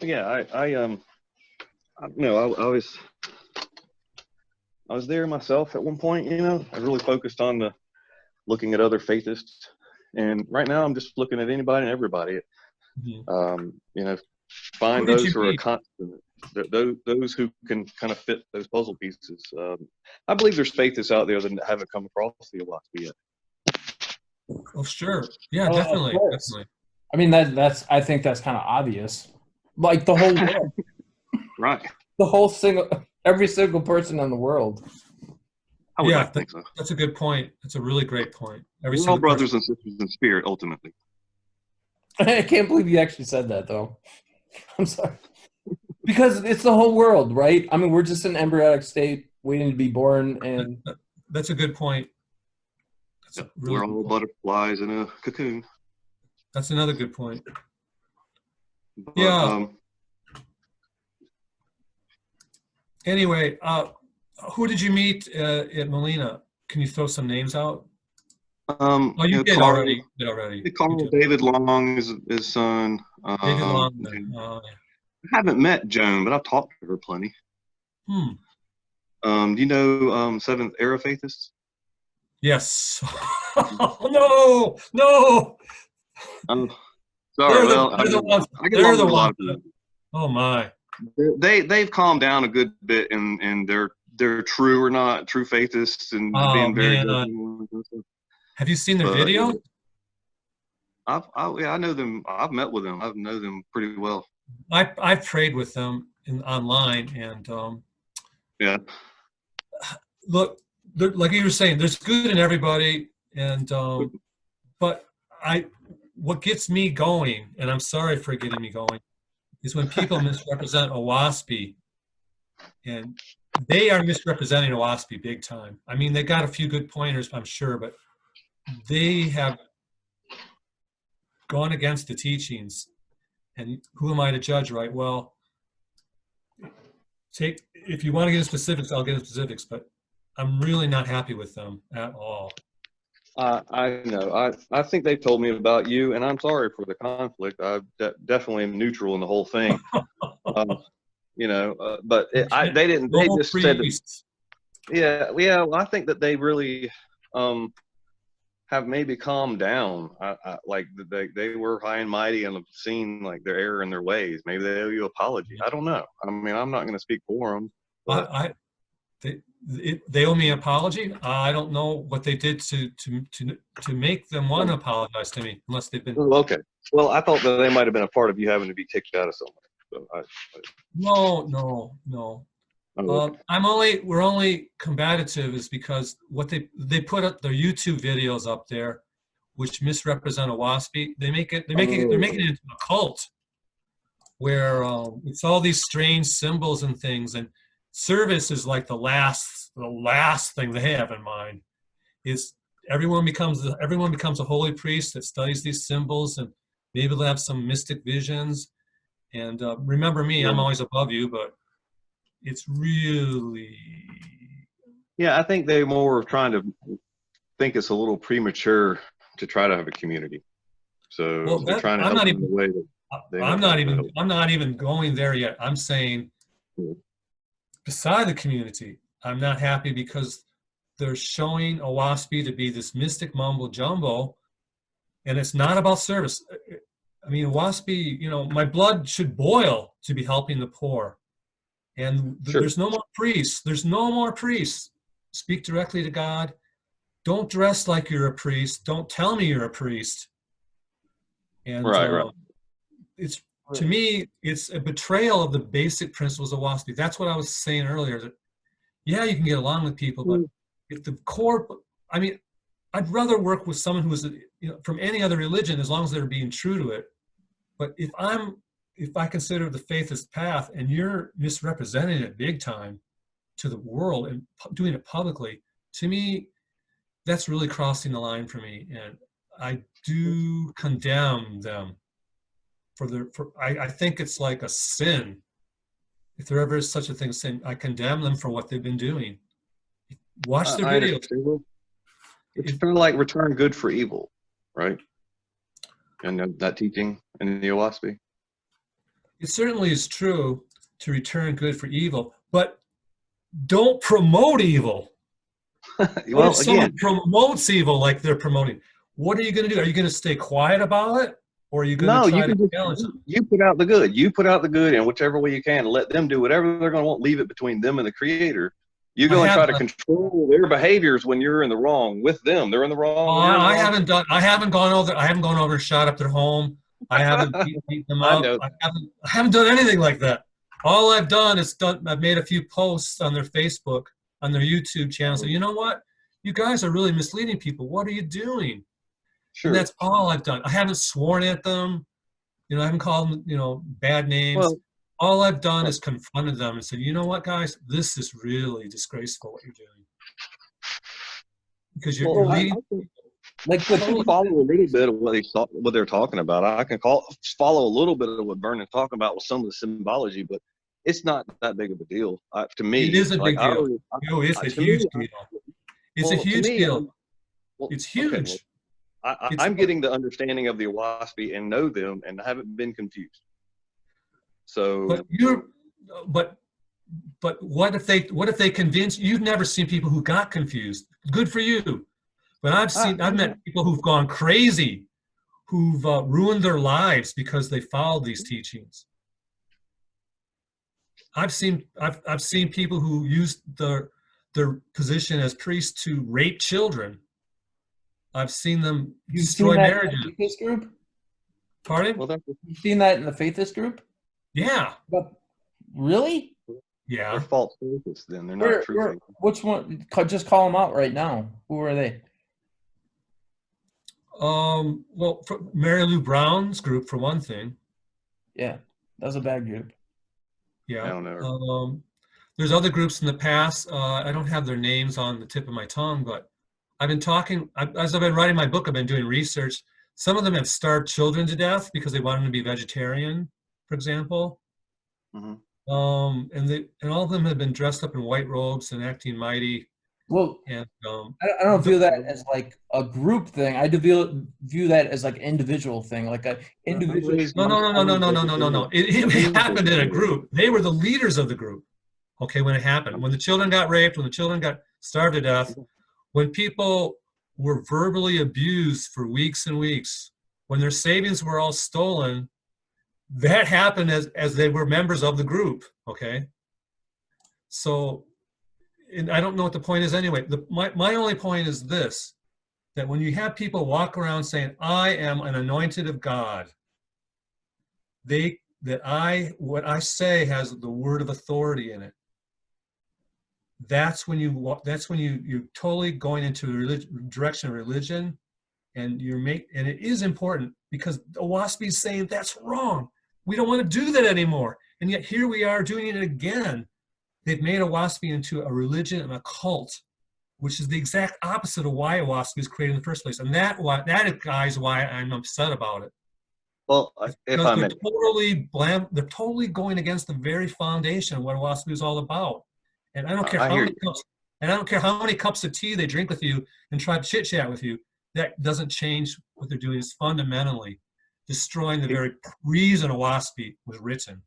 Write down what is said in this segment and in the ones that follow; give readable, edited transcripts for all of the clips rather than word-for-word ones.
Yeah, I was there myself at one point. I really focused on looking at other faithists, and right now I'm just looking at anybody and everybody. Who Find did you those who are meet? constant, those who can kind of fit those puzzle pieces. I believe there's faithists out there that haven't come across the philosophy yet. Oh, sure. Yeah, Of definitely, course. definitely. I mean, that's I think that's kind of obvious. Like the whole world, Right. every single person in the world. I would Yeah, like to think so. that's a good point. That's a really great point. Every We're all single brothers person. and sisters in spirit, ultimately. I can't believe you actually said that, though. I'm sorry. Because it's the whole world, right? I mean, we're just in embryonic state, waiting to be born, and That's a good point. That's a really We're good all point. butterflies in a cocoon. That's another good point. But, Yeah. Anyway, who did you meet at Molina? Can you throw some names out? Oh, you did Carl, already. You did already. Carl You did. David Long is his son. David Long. I haven't met Joan, but I've talked to her plenty. Hmm. Do you know Seventh Era Faithists? Yes. No, no. Sorry. They're the ones. I get They're along the with a lot ones. of people. Oh my. They've calmed down a good bit, and they're true or not true faithists, and Oh being very man. judgmental. Have you seen their But video? I know them. I've met with them. I know them pretty well. I've prayed with them online, and Yeah. look, like you were saying, there's good in everybody, and but what gets me going, and I'm sorry for getting me going, is when people misrepresent OWASP, and they are misrepresenting OWASP big time. I mean, they got a few good pointers, I'm sure, but they have gone against the teachings. And who am I to judge, right? Well, if you want to get into specifics, I'll get into specifics, but I'm really not happy with them at all. I know. I think they told me about you, and I'm sorry for the conflict. I definitely am neutral in the whole thing. But they didn't. They just said that, yeah. Well, I think that they really have maybe calmed down. Like they were high and mighty and have seen like their error in their ways. Maybe they owe you an apology. I don't know. I mean, I'm not going to speak for them. But they owe me an apology. I don't know what they did to make them want to apologize to me, unless they've been. Okay. Well, I thought that they might have been a part of you having to be kicked out of somewhere. So No. Okay. We're only combative is because what they put up their YouTube videos up there, which misrepresent OWASP. They're making it into a cult where it's all these strange symbols and things, and service is like the last thing they have in mind. Is everyone becomes a holy priest that studies these symbols, and maybe they'll have some mystic visions. And remember me, I'm always above you, but it's really. Yeah, I think they more trying to think it's a little premature to try to have a community. So they're trying to help in the way that I'm not even going there yet. I'm saying, beside the community, I'm not happy because they're showing OWASP to be this mystic mumbo jumbo, and it's not about service. I mean, OWASP, my blood should boil to be helping the poor. And there's no more priests. There's no more priests. Speak directly to God. Don't dress like you're a priest. Don't tell me you're a priest. And right. It's, to me, it's a betrayal of the basic principles of WASP. That's what I was saying earlier. That, yeah, you can get along with people, but if the core, I mean, I'd rather work with someone who is from any other religion as long as they're being true to it. But if I consider the faith as path and you're misrepresenting it big time to the world and doing it publicly, to me, that's really crossing the line for me. And I do condemn them I think it's like a sin. If there ever is such a thing as sin, I condemn them for what they've been doing. Watch their videos. It's kind of like return good for evil, right? And that teaching in the OWASP. It certainly is true to return good for evil, but don't promote evil. Well, if someone promotes evil like they're promoting, what are you going to do? Are you going to stay quiet about it? Or are you going to try to challenge them? You put out the good. You put out the good in whichever way you can. Let them do whatever they're going to want. Leave it between them and the Creator. You go and try to control their behaviors when you're in the wrong with them. They're in the wrong. I haven't gone over and shot up their home. I haven't beat them up. I haven't done anything like that. All I've done is I've made a few posts on their Facebook, on their YouTube channel. So you know what? You guys are really misleading people. What are you doing? Sure. And that's all I've done. I haven't sworn at them. You know, I haven't called them, you know, bad names. Well, all I've done is confronted them and said, you know what, guys, this is really disgraceful what you're doing. Because you're leading. Like, if you follow a little bit of what they're talking about, I can follow a little bit of what Vernon's talking about with some of the symbology, but it's not that big of a deal to me. It is a big deal. It's a huge deal. It's a huge deal. It's huge. I'm getting the understanding of the Owaspie and know them and haven't been confused. So, but what if they convince you've never seen people who got confused? Good for you. But I've met people who've gone crazy, who've ruined their lives because they followed these teachings. I've seen people who used their position as priests to rape children. I've seen them destroy marriages. In the Faithist group? Pardon? Well, you've seen that in the Faithist group? Yeah. But really? Yeah. They're false Faithists then. They're not true Faithists. Which one? Just call them out right now. Who are they? Well, Mary Lou Brown's group, for one thing. Yeah, that was a bad group. Yeah. I don't know. There's other groups in the past. I don't have their names on the tip of my tongue, but I've been talking, as I've been writing my book, I've been doing research. Some of them have starved children to death because they want them to be vegetarian, for example. Mm-hmm. And all of them have been dressed up in white robes and acting mighty. Well, and I don't view that as like a group thing. I view that as like an individual thing, like a individual. No. It happened in a group. They were the leaders of the group. Okay, when it happened, when the children got raped, when the children got starved to death, when people were verbally abused for weeks and weeks, when their savings were all stolen, that happened as they were members of the group. Okay, so. And I don't know what the point is anyway. My only point is this, that when you have people walk around saying, I am an anointed of God, what I say has the word of authority in it. That's when you're totally going into the direction of religion, and and it is important because the Owaspie is saying that's wrong. We don't want to do that anymore. And yet here we are doing it again. They've made Owaspie into a religion and a cult, which is the exact opposite of why Owaspie was created in the first place. And that is why I'm upset about it. Well, if I may, they're totally going against the very foundation of what Owaspie is all about. And I don't care how many cups of tea they drink with you and try to chit chat with you. That doesn't change what they're doing. Is fundamentally destroying the very reason Owaspie was written.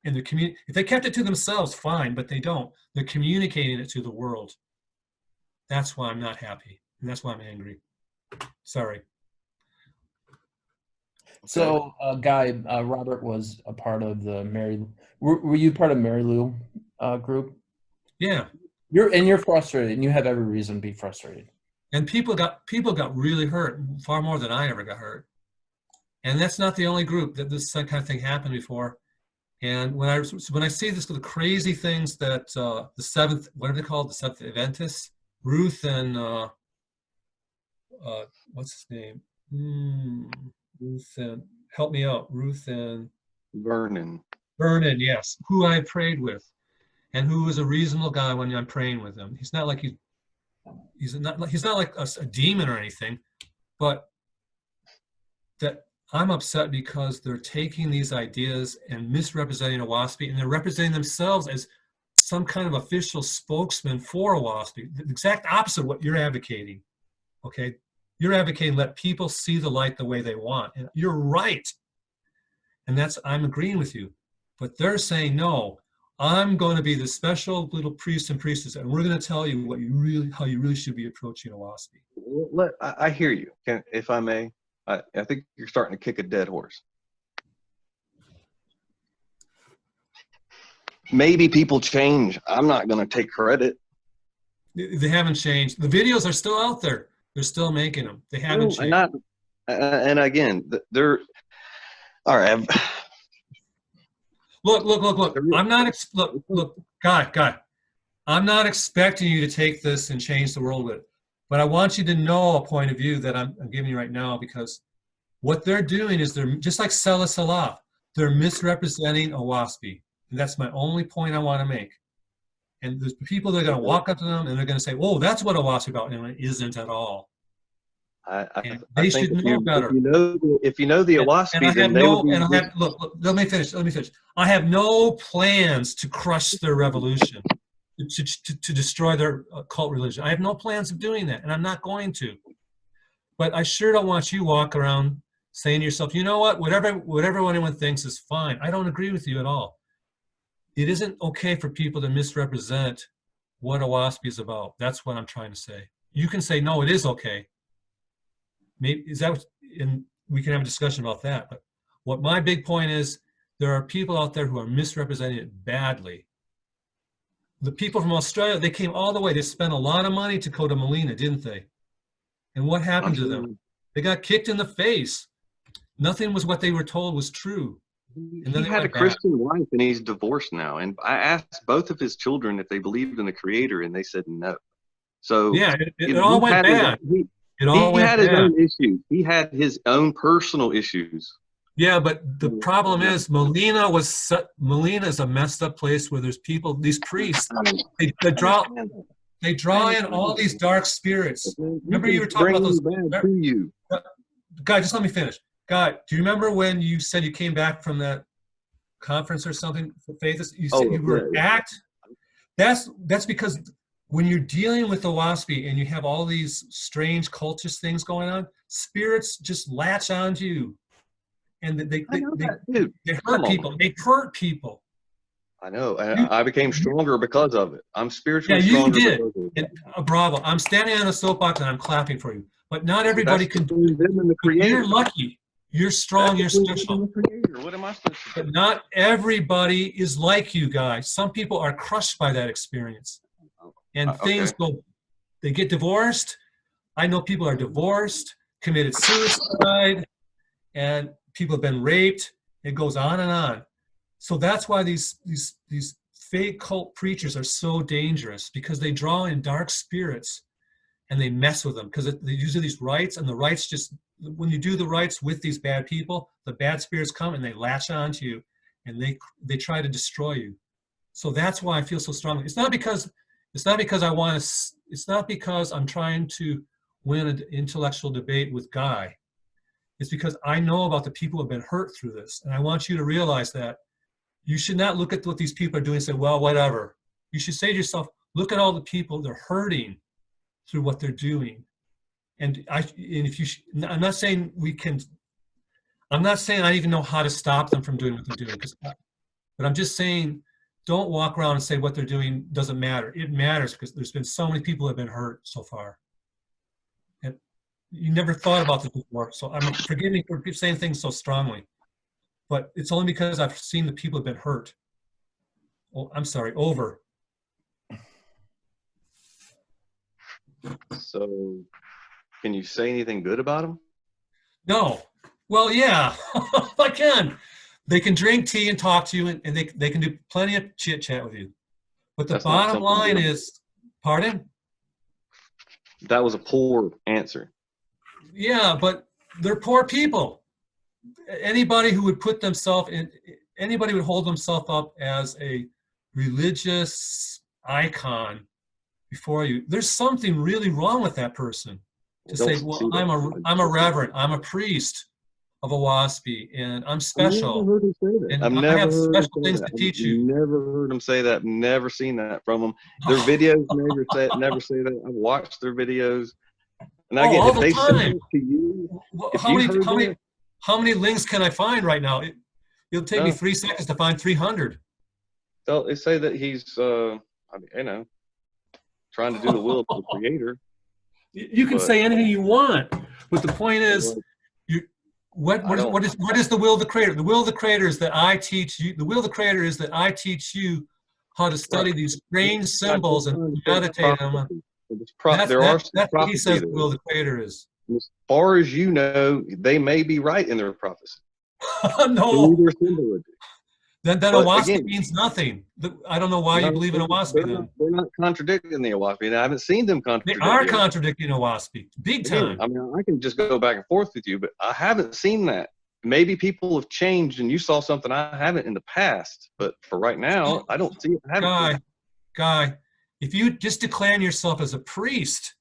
And if they kept it to themselves, fine, but they don't. They're communicating it to the world. That's why I'm not happy, and that's why I'm angry. Sorry. So, Guy, Robert was a part of the Mary. Were you part of Mary Lou group? Yeah. You're frustrated, and you have every reason to be frustrated. And people got really hurt, far more than I ever got hurt. And that's not the only group that this kind of thing happened before. And when I see this, the crazy things that the seventh, what are they called? The Seventh Adventists, Ruth and what's his name? Ruth and help me out. Ruth and Vernon, yes, who I prayed with, and who was a reasonable guy when I'm praying with him. He's not like he's not like a demon or anything, but that. I'm upset because they're taking these ideas and misrepresenting Owaspie, and they're representing themselves as some kind of official spokesman for Owaspie. The exact opposite of what you're advocating. Okay, you're advocating let people see the light the way they want, and you're right. And I'm agreeing with you. But they're saying, no, I'm going to be the special little priest and priestess, and we're going to tell you how you really should be approaching a WASPy. I hear you. If I may, I think you're starting to kick a dead horse. Maybe people change. I'm not going to take credit. They haven't changed. The videos are still out there. They're still making them. They haven't changed. And again, they're all right. Look. I'm not look, guy. I'm not expecting you to take this and change the world with it. But I want you to know a point of view that I'm giving you right now, because what they're doing is they're just like Salah Salah. They're misrepresenting a WASPy. And that's my only point I want to make. And there's people that are going to walk up to them and they're going to say, "Oh, that's what a WASPy about," and it isn't at all. They should know better. If you know the WASPy, then look, let me finish. I have no plans to crush their revolution, to destroy their cult religion. I have no plans of doing that, and I'm not going to. But I sure don't want you walk around saying to yourself, "You know what? Whatever anyone thinks is fine." I don't agree with you at all. It isn't okay for people to misrepresent what a WASPy is about. That's what I'm trying to say. You can say, no, it is okay. Maybe and we can have a discussion about that. But what my big point is, there are people out there who are misrepresenting it badly. The people from Australia, they came all the way. They spent a lot of money to go to Molina, didn't they? And what happened to them? They got kicked in the face. Nothing was what they were told was true. And then he had a Christian wife, and he's divorced now. And I asked both of his children if they believed in the Creator, and they said no. So yeah, it all went bad. He had his own issues. He had his own personal issues. Yeah, but the problem is Molina is a messed up place where there's people, these priests, they draw in all these dark spirits. Remember you were talking about those. Guy, just let me finish. Guy, do you remember when you said you came back from that conference or something for Faith? You said you were That's because when you're dealing with the WASPy and you have all these strange cultist things going on, spirits just latch onto you, and they hurt people. They hurt people. I know. I became stronger because of it. I'm spiritually stronger. Yeah, you did. And, bravo. I'm standing on a soapbox and I'm clapping for you. But not everybody can do it. You're lucky. You're strong. You're special. What am I supposed to do? But not everybody is like you guys. Some people are crushed by that experience. And things go, they get divorced. I know people are divorced, committed suicide, and people have been raped. It goes on and on. So that's why these fake cult preachers are so dangerous, because they draw in dark spirits and they mess with them, because they use these rites, and the rites just, when you do the rites with these bad people, the bad spirits come and they latch onto you and they try to destroy you. So that's why I feel so strongly. It's not because I'm trying to win an intellectual debate with Guy. It's because I know about the people who have been hurt through this. And I want you to realize that you should not look at what these people are doing and say, well, whatever. You should say to yourself, look at all the people they're hurting through what they're doing. And I'm not saying I even know how to stop them from doing what they're doing. But I'm just saying, don't walk around and say what they're doing doesn't matter. It matters, because there's been so many people who have been hurt so far. And you never thought about this before. So forgive me for saying things so strongly. But it's only because I've seen the people who have been hurt. Oh, I'm sorry, over. So, can you say anything good about them? No. Well, yeah, I can. They can drink tea and talk to you, and they can do plenty of chit chat with you. But the bottom line is, pardon? That was a poor answer. Yeah, but they're poor people. Anybody who would put themselves in, anybody would hold themselves up as a religious icon before you. There's something really wrong with that person. To say, well, I'm a reverend, I'm a priest of a WASPy, and I'm special, and I have special things to teach you. I've never heard him say that. Never seen that from them. Their videos never say that. I've watched their videos, and again, if they say it to you, how many links can I find right now? It'll take me 3 seconds to find 300. So they say that he's, I mean, you know, trying to do the will of the Creator. You can say anything you want, but the point is, what is the will of the Creator? The will of the Creator is that I teach you. The will of the Creator is that I teach you how to study these strange symbols and meditate on them. That's what he says the will of the Creator is. As far as you know, they may be right in their prophecy. No. Then Owaspie means nothing. I don't know why you believe in Owaspie. They're not contradicting the Owaspie, and I haven't seen them contradict. They are contradicting Owaspie, big time. I mean, I can just go back and forth with you, but I haven't seen that. Maybe people have changed, and you saw something I haven't in the past. But for right now, I don't see it. Guy, if you just declare yourself as a priest,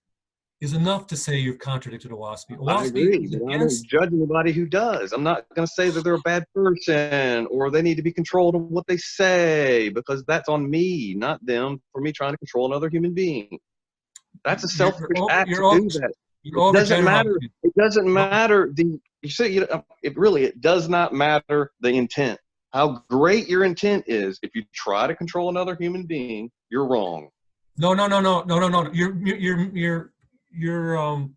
is enough to say you've contradicted Owaspie. I agree, but I don't judge anybody who does. I'm not going to say that they're a bad person or they need to be controlled on what they say, because that's on me, not them, for me trying to control another human being. That's a selfish act to do that. It doesn't matter. It doesn't matter. It does not matter the intent. How great your intent is. If you try to control another human being, you're wrong. No. You're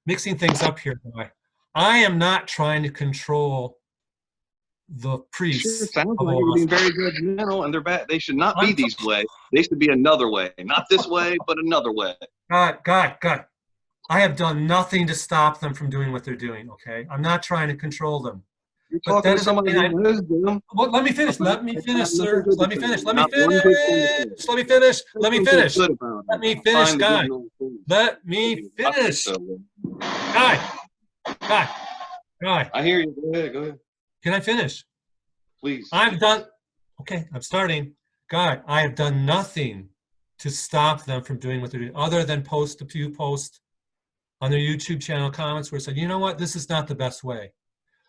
mixing things up here, guy. I am not trying to control the priests. Sure, sounds like you're being very judgmental, and they're bad. They should not be these way. They should be another way, not this way, but another way. God. I have done nothing to stop them from doing what they're doing. Okay, I'm not trying to control them. You're talking to somebody who knows them. Well, let me finish, sir. Let me finish, guy. Let me finish. Guy. I hear you. Go ahead. Can I finish? Please. I'm starting. Guy, I have done nothing to stop them from doing what they're doing, other than post a few posts on their YouTube channel comments where it said, you know what, this is not the best way.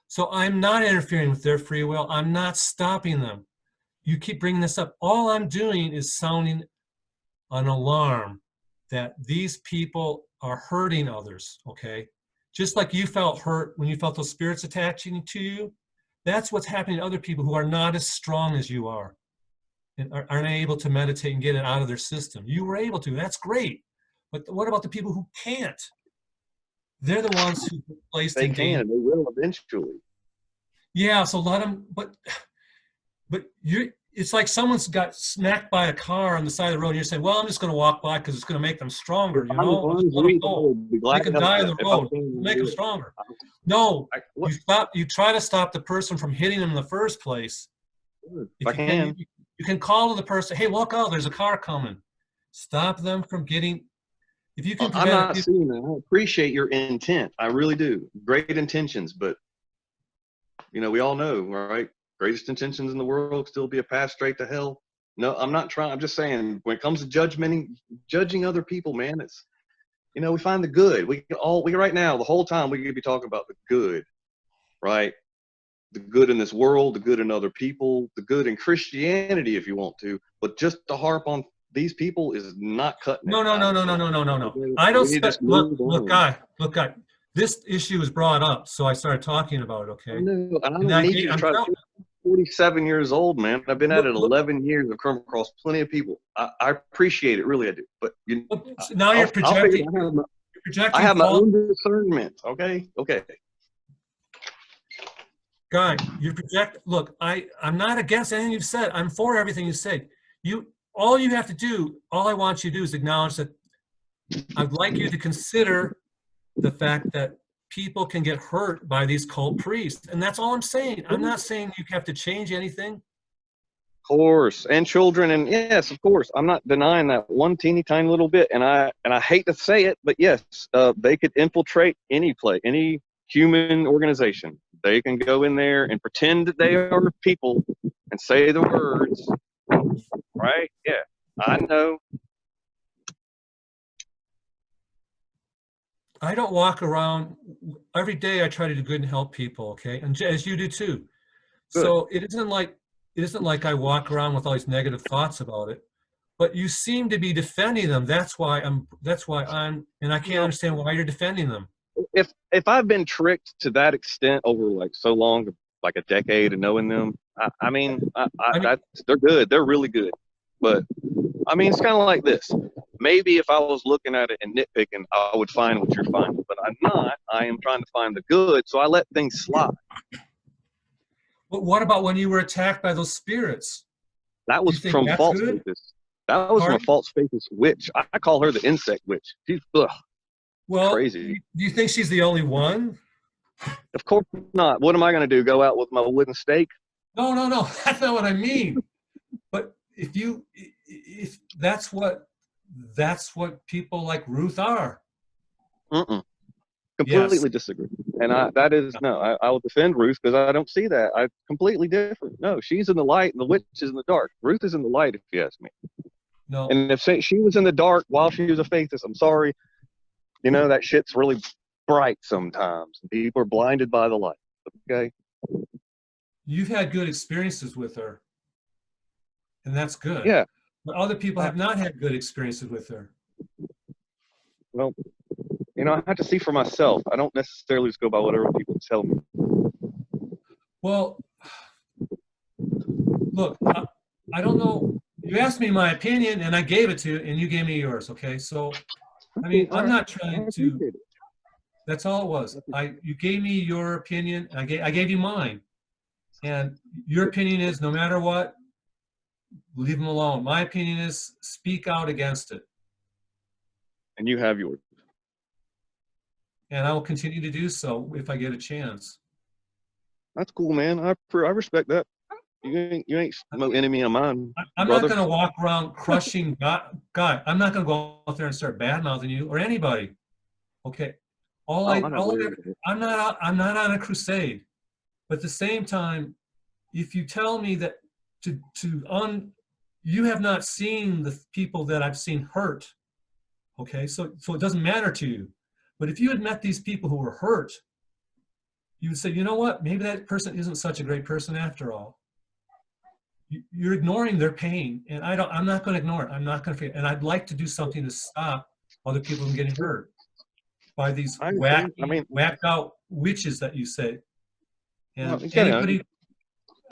So I'm not interfering with their free will. I'm not stopping them. You keep bringing this up. All I'm doing is sounding an alarm that these people are hurting others, okay? Just like you felt hurt when you felt those spirits attaching to you, that's what's happening to other people who are not as strong as you are and aren't able to meditate and get it out of their system. You were able to. That's great. But what about the people who can't? They're the ones who placed in danger. They will eventually. Yeah, so let them, but it's like someone's got smacked by a car on the side of the road, and you're saying, well, I'm just going to walk by because it's going to make them stronger, you know? They can die on the road, make them stronger. No, you try to stop the person from hitting them in the first place. You can call to the person, hey, look out, there's a car coming. Stop them from getting... If you can, I'm not seeing that. I appreciate your intent. I really do. Great intentions, but you know, we all know, right? Greatest intentions in the world still be a path straight to hell. No, I'm not trying. I'm just saying, when it comes to judging other people, man, it's, you know, we find the good. We right now, the whole time, we could be talking about the good, right? The good in this world, the good in other people, the good in Christianity, if you want to, but just to harp on these people is not cutting it. No. I don't look, guy. This issue was brought up, so I started talking about it, okay? No, I don't need you to try to... 47 years old, man. I've been at it 11 years. I've come across plenty of people. I appreciate it, really, I do. But now you're projecting. I have my own discernment, okay? Okay. Guy, you project. Look, I'm not against anything you've said. I'm for everything you said. All you have to do, all I want you to do is acknowledge that I'd like you to consider the fact that people can get hurt by these cult priests. And that's all I'm saying. I'm not saying you have to change anything. Of course. And children, and yes, of course. I'm not denying that one teeny tiny little bit. And I hate to say it, but yes, they could infiltrate any human organization. They can go in there and pretend that they are people and say the words. Right? Yeah, I know. I don't walk around every day. I try to do good and help people, okay, and as you do too. Good. So it isn't like I walk around with all these negative thoughts about it. But you seem to be defending them. That's why I'm, and I can't understand why you're defending them. If I've been tricked to that extent over like so long, like a decade of knowing them, I mean, they're good. They're really good. But I mean, it's kind of like this. Maybe if I was looking at it and nitpicking, I would find what you're finding. But I'm not. I am trying to find the good, so I let things slide. But what about when you were attacked by those spirits? That was from false faiths. That was from a false faithist witch. I call her the insect witch. She's crazy. Do you think she's the only one? Of course not. What am I going to do? Go out with my wooden stake? No. That's not what I mean. But if that's what people like Ruth are. Completely disagree. And I will defend Ruth because I don't see that. I'm completely different. No, she's in the light and the witch is in the dark. Ruth is in the light, if you ask me. No. And if she was in the dark while she was a faithist, I'm sorry. You know, that shit's really bright sometimes. And people are blinded by the light. Okay? You've had good experiences with her. And that's good. Yeah. But other people have not had good experiences with her. Well, you know, I have to see for myself. I don't necessarily just go by whatever people tell me. Well, look, I don't know. You asked me my opinion, and I gave it to you, and you gave me yours, okay? So, I mean, I'm not trying to... That's all it was. You gave me your opinion, and I gave you mine. And your opinion is, no matter what, leave them alone. My opinion is, speak out against it. And you have yours. And I will continue to do so if I get a chance. That's cool, man. I respect that. You ain't no enemy of mine. I'm not going to walk around crushing God. I'm not going to go out there and start bad-mouthing you or anybody. Okay. I'm not on a crusade. But at the same time, if you tell me that you have not seen the people that I've seen hurt, okay? So it doesn't matter to you. But if you had met these people who were hurt, you would say, you know what? Maybe that person isn't such a great person after all. You're ignoring their pain, and I'm not going to ignore it. I'm not going to forget. And I'd like to do something to stop other people from getting hurt by these whacked out witches that you say. And anybody,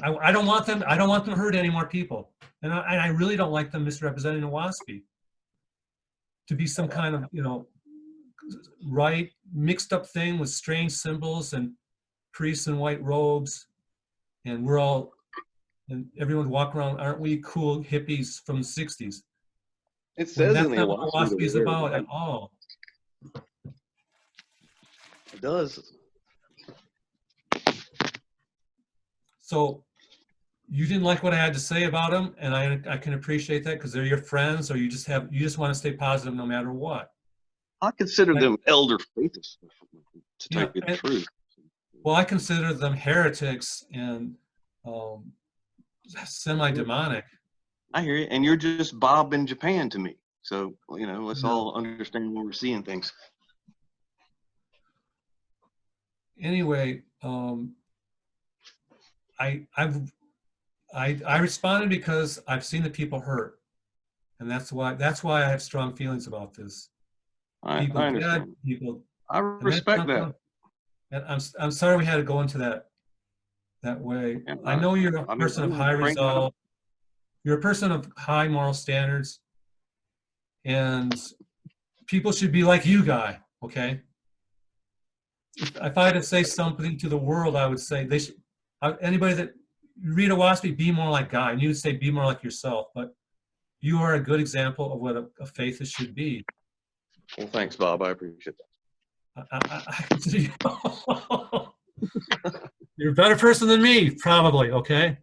I don't want them. I don't want them to hurt any more people. And I really don't like them misrepresenting the WASPy to be some kind of, you know, right mixed up thing with strange symbols and priests in white robes, and everyone walk around. Aren't we cool hippies from the '60s? It says in the that's not what WASPy is about at all. It does. So you didn't like what I had to say about them, and I can appreciate that because they're your friends, or you just want to stay positive no matter what. I consider them elder faithists, to tell you the truth. Well, I consider them heretics and semi-demonic. I hear you, and you're just Bob in Japan to me. So, you know, let's all understand where we're seeing things. Anyway, I responded because I've seen the people hurt, and that's why I have strong feelings about this. I understand. I respect that. And I'm sorry we had to go into that way. And I know you're a person of high resolve. You're a person of high moral standards, and people should be like you, Guy. Okay. If I had to say something to the world, I would say they should. Anybody that read a WASPy, be more like Guy, and you would say be more like yourself. But you are a good example of what a faithist should be. Well, thanks, Bob. I appreciate that. You're a better person than me, probably. Okay.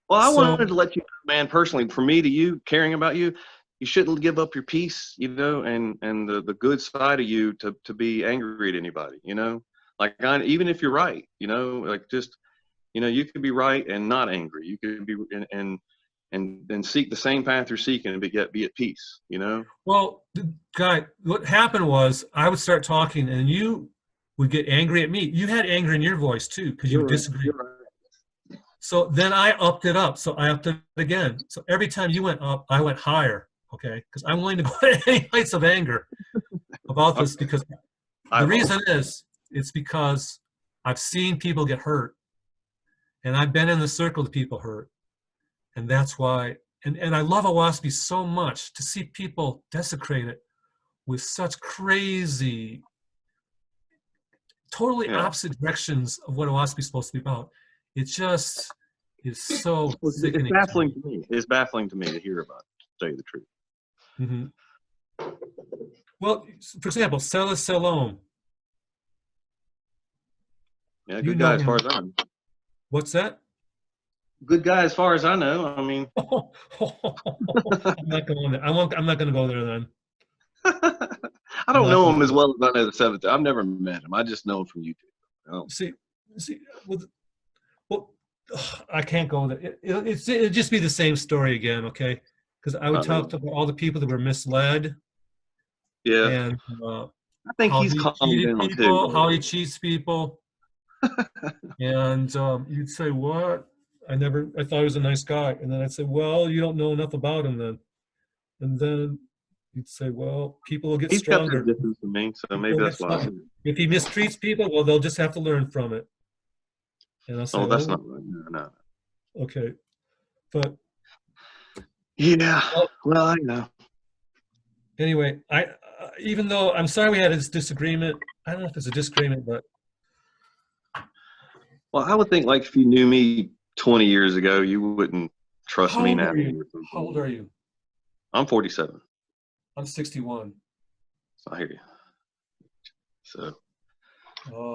Well, I wanted to let you know, man, personally, from me to you, caring about you, you shouldn't give up your peace, you know, and the good side of you to be angry at anybody, you know, like even if you're right, you know, like just, you know, you could be right and not angry. You could be and seek the same path you're seeking and be at peace, you know? Well, Guy, what happened was I would start talking and you would get angry at me. You had anger in your voice too, because you disagreed. Right. So then I upped it up. So I upped it again. So every time you went up, I went higher, okay? Because I'm willing to go to any heights of anger about this because the reason is, it's because I've seen people get hurt. And I've been in the circle that people hurt. And that's why, and I love Owaspis so much, to see people desecrate it with such crazy, totally opposite directions of what Owaspis is supposed to be about. It just is so sickening. It's baffling to me. It's baffling to me to hear about it, to tell you the truth. Mm-hmm. Well, for example, Sela Selom. Yeah, good guy as far as I know. What's that? Good guy as far as I know. I mean, I'm not going there. I'm not going to go there then. I don't know him as well as I know the Seventh. I've never met him. I just know him from YouTube. See, well, I can't go there. It'd just be the same story again, okay? Because I would talk about all the people that were misled. Yeah. And I think he's calmed down too. How he cheats people. And you'd say, what? I thought he was a nice guy. And then I'd say, well, you don't know enough about him then. And then you'd say, well, people will get stronger. He's kept his distance from me, so maybe that's why. If he mistreats people, well, they'll just have to learn from it. And I'll say, that's not right. No. Okay. But yeah, well, I know. Anyway, even though I'm sorry we had this disagreement, I don't know if it's a disagreement, but. Well, I would think, like, if you knew me 20 years ago, you wouldn't trust me now. How old are you? I'm 47. I'm 61. So I hear you. So,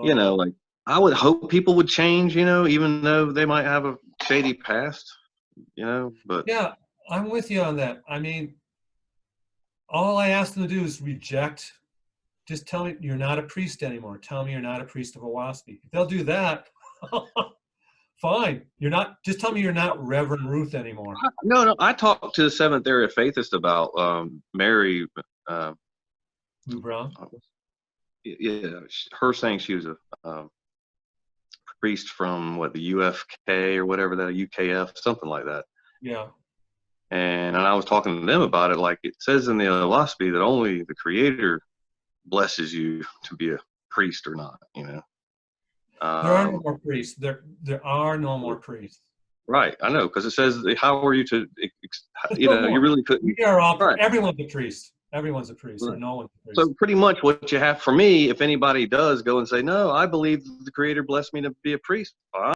you know, like, I would hope people would change, you know, even though they might have a shady past, you know, but. Yeah, I'm with you on that. I mean, all I ask them to do is reject. Just tell me you're not a priest anymore. Tell me you're not a priest of Owaspis. If they'll do that, fine. You're not. Just tell me you're not Reverend Ruth anymore. No. I talked to the Seventh Area Faithist about Mary. Lou Brown. Yeah, her saying she was a priest from the UFK or whatever that, UKF, something like that. Yeah. And I was talking to them about it. Like, it says in the Owaspis that only the Creator blesses you to be a priest or not. You know. There are no more priests. There are no more priests. Right, I know, because it says, how are you to, you know, you really couldn't. We are all, right. Everyone's a priest. Everyone's a priest, right. Or no one's a priest. So pretty much what you have for me, if anybody does go and say, no, I believe the Creator blessed me to be a priest,